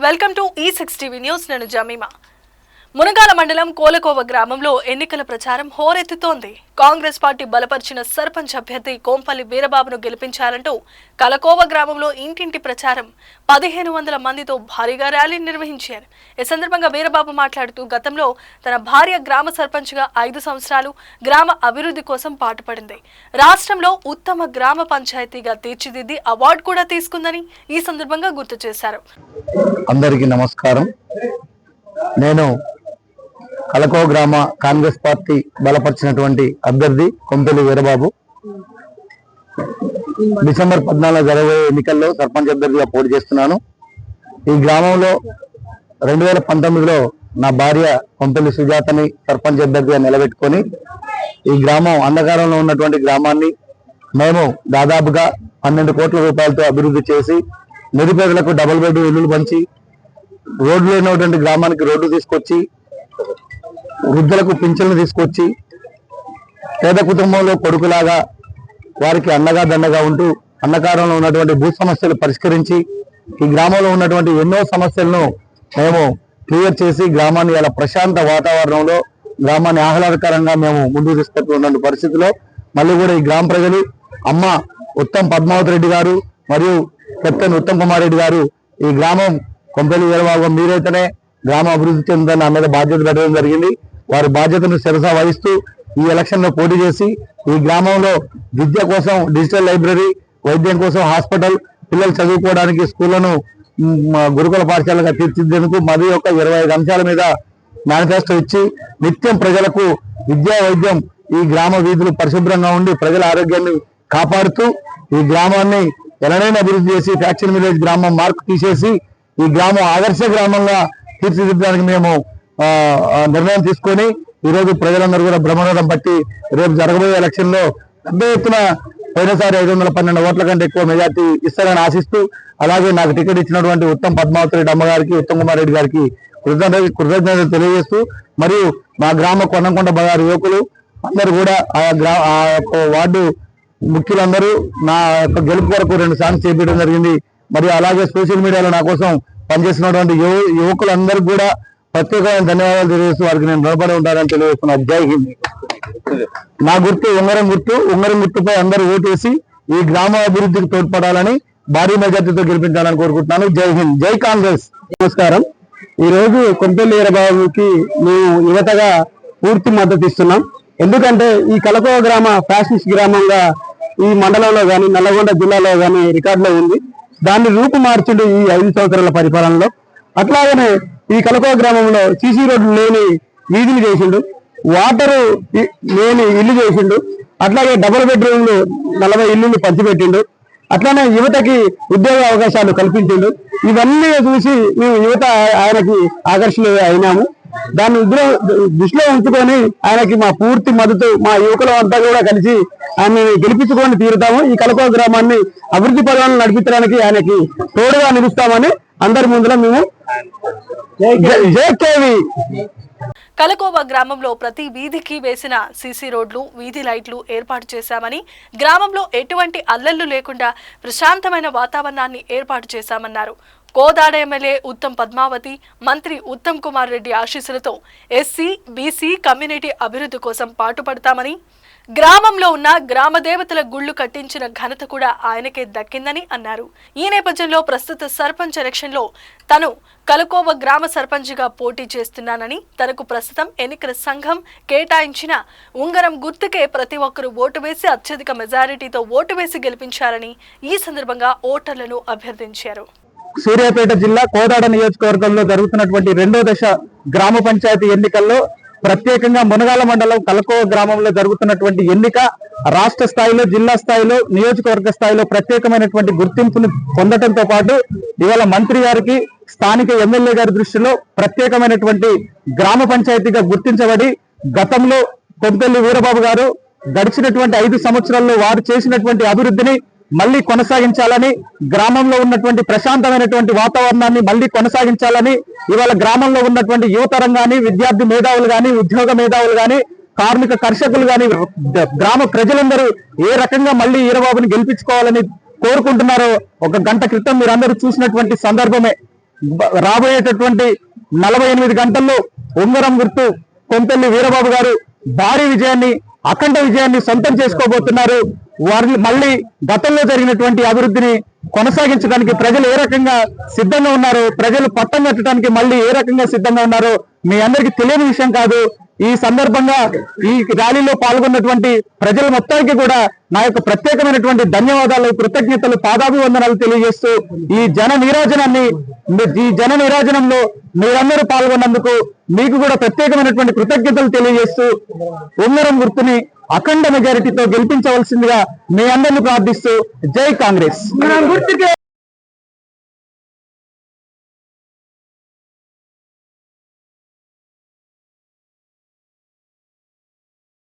Welcome to E6 TV news. నేను Jemimah. Munagala మండలం కోలకోవ గ్రామంలో ఎన్నికల ప్రచారం హోరెత్తుతోంది. కాంగ్రెస్ పార్టీ బలపరిచిన సర్పంచ్ అభ్యర్థి కోంపల్లి వీరబాబును గెలిపించాలంటూ కలకోవ గ్రామంలో ఇంటింటి ప్రచారం 1500 మందితో భారీగా ర్యాలీ నిర్వహించారు. ఈ సందర్భంగా వీరబాబు మాట్లాడుతూ గతంలో తన భార్య గ్రామ సర్పంచ్గా 5 సంవత్సరాలు గ్రామ అభివృద్ధి కోసం పాటుపడింది. రాష్ట్రంలో ఉత్తమ గ్రామ పంచాయతీగా తీర్చిదిద్ది అవార్డు కూడా తీసుకుందని ఈ సందర్భంగా గుర్తు చేశారు. అందరికీ నమస్కారం. నేను కలకో గ్రామ కాంగ్రెస్ పార్టీ బలపరిచినటువంటి అభ్యర్థి కొంపెల్లి వీరబాబు. డిసెంబర్ 14 జరగబోయే ఎన్నికల్లో సర్పంచ్ అభ్యర్థిగా పోటీ చేస్తున్నాను. ఈ గ్రామంలో 2019లో నా భార్య కొంపెల్లి సుజాతని సర్పంచ్ అభ్యర్థిగా నిలబెట్టుకొని ఈ గ్రామం అంధకారంలో ఉన్నటువంటి గ్రామాన్ని మేము దాదాపుగా 12 కోట్ల రూపాయలతో అభివృద్ధి చేసి నిరుపేదలకు డబుల్ బెడ్ ఇల్లులు పంచి రోడ్లు లేనటువంటి గ్రామానికి రోడ్డు తీసుకొచ్చి వృద్ధులకు పింఛన్లు తీసుకొచ్చి పేద కుటుంబంలో కొడుకులాగా వారికి అండగా దండగా ఉంటూ అన్నకారంలో ఉన్నటువంటి భూ సమస్యలు పరిష్కరించి ఈ గ్రామంలో ఉన్నటువంటి ఎన్నో సమస్యలను మేము క్లియర్ చేసి గ్రామాన్ని ఇలా ప్రశాంత వాతావరణంలో గ్రామాన్ని ఆహ్లాదకరంగా మేము ముందుకు తీసుకెళ్తున్న పరిస్థితిలో మళ్ళీ కూడా ఈ గ్రామ ప్రజలు అమ్మ ఉత్తమ్ పద్మావతి రెడ్డి గారు మరియు కెప్టెన్ ఉత్తమ్ కుమార్ రెడ్డి గారు ఈ గ్రామం కొంపెల్లి వీరబాబు మీరైతేనే గ్రామ అభివృద్ధి చెందుదని నా మీద బాధ్యత పెట్టడం జరిగింది. వారి బాధ్యతను శిరసా వహిస్తూ ఈ ఎలక్షన్ లో పోటీ చేసి ఈ గ్రామంలో విద్య కోసం డిజిటల్ లైబ్రరీ, వైద్యం కోసం హాస్పిటల్, పిల్లలు చదువుకోవడానికి స్కూళ్లను గురుకుల పాఠశాలగా తీర్చిదిద్దేందుకు మరి ఒక 25 అంశాల మీద మేనిఫెస్టో ఇచ్చి నిత్యం ప్రజలకు విద్యా వైద్యం ఈ గ్రామ వీధులు పరిశుభ్రంగా ఉండి ప్రజల ఆరోగ్యాన్ని కాపాడుతూ ఈ గ్రామాన్ని ఎలానైనా అభివృద్ధి చేసి ఫ్యాక్షన్ విలేజ్ గ్రామం మార్క్ తీసేసి ఈ గ్రామం ఆదర్శ గ్రామంగా తీర్చిదిద్దడానికి మేము నిర్ణయం తీసుకొని ఈరోజు ప్రజలందరూ కూడా బ్రహ్మరథం పట్టి రేపు జరగబోయే ఎలక్షన్ లో పెద్ద ఎత్తున పోయినసారి 512 ఓట్ల కంటే ఎక్కువ మెజార్టీ ఇస్తారని ఆశిస్తూ అలాగే నాకు టికెట్ ఇచ్చినటువంటి ఉత్తమ్ పద్మావతి రెడ్డి అమ్మగారికి, ఉత్తమ్ కుమార్ రెడ్డి గారికి కృతజ్ఞతలు తెలియజేస్తూ మరియు మా గ్రామ కొన్నంకొండ బజారు యువకులు అందరూ కూడా ఆ యొక్క వార్డు ముఖ్యులందరూ నా యొక్క గెలుపు కొరకు 2 సాంగ్స్ చేపించడం జరిగింది. మరియు అలాగే సోషల్ మీడియాలో నా కోసం పనిచేసినటువంటి యువకులందరికీ కూడా ప్రత్యేకమైన ధన్యవాదాలు తెలియజేస్తూ వారికి నేను రుణపడి ఉంటానని తెలియజేస్తున్నాను. జై హింద్. నా గుర్తు ఉంగరం గుర్తుపై అందరూ ఓటేసి ఈ గ్రామ అభివృద్ధికి తోడ్పడాలని భారీ మెజార్టీతో గెలిపించాలని కోరుకుంటున్నాను. జై హింద్, జై కాంగ్రెస్. నమస్కారం. ఈ రోజు కొంపెల్లి వీరబాబుకి మేము యువతగా పూర్తి మద్దతు ఇస్తున్నాం. ఎందుకంటే ఈ కలకోవ గ్రామ ఫ్యాషనిస్ట్ గ్రామంగా ఈ మండలంలో గాని నల్లగొండ జిల్లాలో గాని రికార్డులో ఉంది. దాన్ని రూపుమార్చుండు ఈ 5 సంవత్సరాల పరిపాలనలో. అట్లాగనే ఈ కలకోవ గ్రామంలో సీసీ రోడ్లు లేని వీధులు చేసిండు, వాటరు లేని ఇల్లు చేసిండు, అట్లాగే డబుల్ బెడ్రూమ్లు 40 ఇల్లులు పంచిపెట్టిండు, అట్లానే యువతకి ఉద్యోగ అవకాశాలు కల్పించిండు. ఇవన్నీ చూసి మేము యువత ఆయనకి ఆకర్షణ అయినాము. దాన్ని దృష్టిలో ఉంచుకొని ఆయనకి మా పూర్తి మద్దతు, మా యువకులు అంతా కూడా కలిసి ఆయన గెలిపించుకొని తీరుతాము. ఈ కలకోవ గ్రామాన్ని అభివృద్ధి పదాలను నడిపించడానికి ఆయనకి తోడుగా నిలుస్తామని అందరి ముందులో మేము కలకోవ గ్రామంలో ప్రతి వీధికి వేసిన సీసీ రోడ్లు, వీధి లైట్లు ఏర్పాటు చేశామని, గ్రామంలో ఎటువంటి అల్లర్లు లేకుండా ప్రశాంతమైన వాతావరణాన్ని ఏర్పాటు చేశామన్నారు. కోదాడ ఎమ్మెల్యే ఉత్తమ్ పద్మావతి, మంత్రి ఉత్తమ్ కుమార్ రెడ్డి ఆశీస్సులతో ఎస్సీ, బీసీ కమ్యూనిటీ అభివృద్ధి కోసం పాటుపడతామని, గ్రామంలో ఉన్న గ్రామ దేవతల గుళ్లు కట్టించిన ఘనత కూడా ఆయనకే దక్కిందని అన్నారు. ఈ నేపథ్యంలో ప్రస్తుత సర్పంచ్ ఎలక్షన్ లో తను కలకోవ గ్రామ సర్పంచ్గా పోటీ చేస్తున్నానని, తనకు ప్రస్తుతం ఎన్నికల సంఘం కేటాయించిన ఉంగరం గుర్తుకే ప్రతి ఒక్కరూ ఓటు వేసి అత్యధిక మెజారిటీతో ఓటు వేసి గెలిపించాలని ఈ సందర్భంగా ఓటర్లను అభ్యర్థించారు. సూర్యాపేట జిల్లా కోదాడ నియోజకవర్గంలో జరుగుతున్నటువంటి 2వ దశ గ్రామ పంచాయతీ ఎన్నికల్లో ప్రత్యేకంగా మునగాల మండలం కలకోవ గ్రామంలో జరుగుతున్నటువంటి ఎన్నిక రాష్ట్ర స్థాయిలో, జిల్లా స్థాయిలో, నియోజకవర్గ స్థాయిలో ప్రత్యేకమైనటువంటి గుర్తింపును పొందడంతో పాటు ఇవాళ మంత్రి గారికి, స్థానిక ఎమ్మెల్యే గారి దృష్టిలో ప్రత్యేకమైనటువంటి గ్రామ పంచాయతీగా గుర్తించబడి గతంలో కొంపెల్లి వీరబాబు గారు గడిచినటువంటి 5 సంవత్సరాల్లో వారు చేసినటువంటి అభివృద్ధిని మళ్ళీ కొనసాగించాలని, గ్రామంలో ఉన్నటువంటి ప్రశాంతమైనటువంటి వాతావరణాన్ని మళ్ళీ కొనసాగించాలని ఇవాళ గ్రామంలో ఉన్నటువంటి యువతరం గాని, విద్యార్థి మేధావులు గాని, ఉద్యోగ మేధావులు గాని, కార్మిక కర్షకులు గాని, గ్రామ ప్రజలందరూ ఏ రకంగా మళ్ళీ వీరబాబుని గెలిపించుకోవాలని కోరుకుంటున్నారో ఒక గంట క్రితం మీరందరూ చూసినటువంటి సందర్భమే. రాబోయేటటువంటి 48 గంటల్లో ఉంగరం గుర్తు కొంపెల్లి వీరబాబు గారు భారీ విజయాన్ని, అఖండ విజయాన్ని సొంతం చేసుకోబోతున్నారు. వారిని మళ్ళీ గతంలో జరిగినటువంటి అభివృద్ధిని కొనసాగించడానికి ప్రజలు ఏ రకంగా సిద్ధంగా ఉన్నారో, ప్రజలు పట్టం కట్టడానికి మళ్ళీ ఏ రకంగా సిద్ధంగా ఉన్నారో మీ అందరికీ తెలియని విషయం కాదు. ఈ సందర్భంగా ఈ ర్యాలీలో పాల్గొన్నటువంటి ప్రజల మొత్తానికి కూడా నా యొక్క ప్రత్యేకమైనటువంటి ధన్యవాదాలు, కృతజ్ఞతలు, పాదాభివందనాలు తెలియజేస్తూ ఈ జన నీరాజనంలో మీరందరూ పాల్గొన్నందుకు మీకు కూడా ప్రత్యేకమైనటువంటి కృతజ్ఞతలు తెలియజేస్తూ ఉంగరం గుర్తుని అఖండ మెజారిటీతో గెలిపించవలసిందిగా మీ అందరినీ ప్రార్థిస్తూ జై కాంగ్రెస్.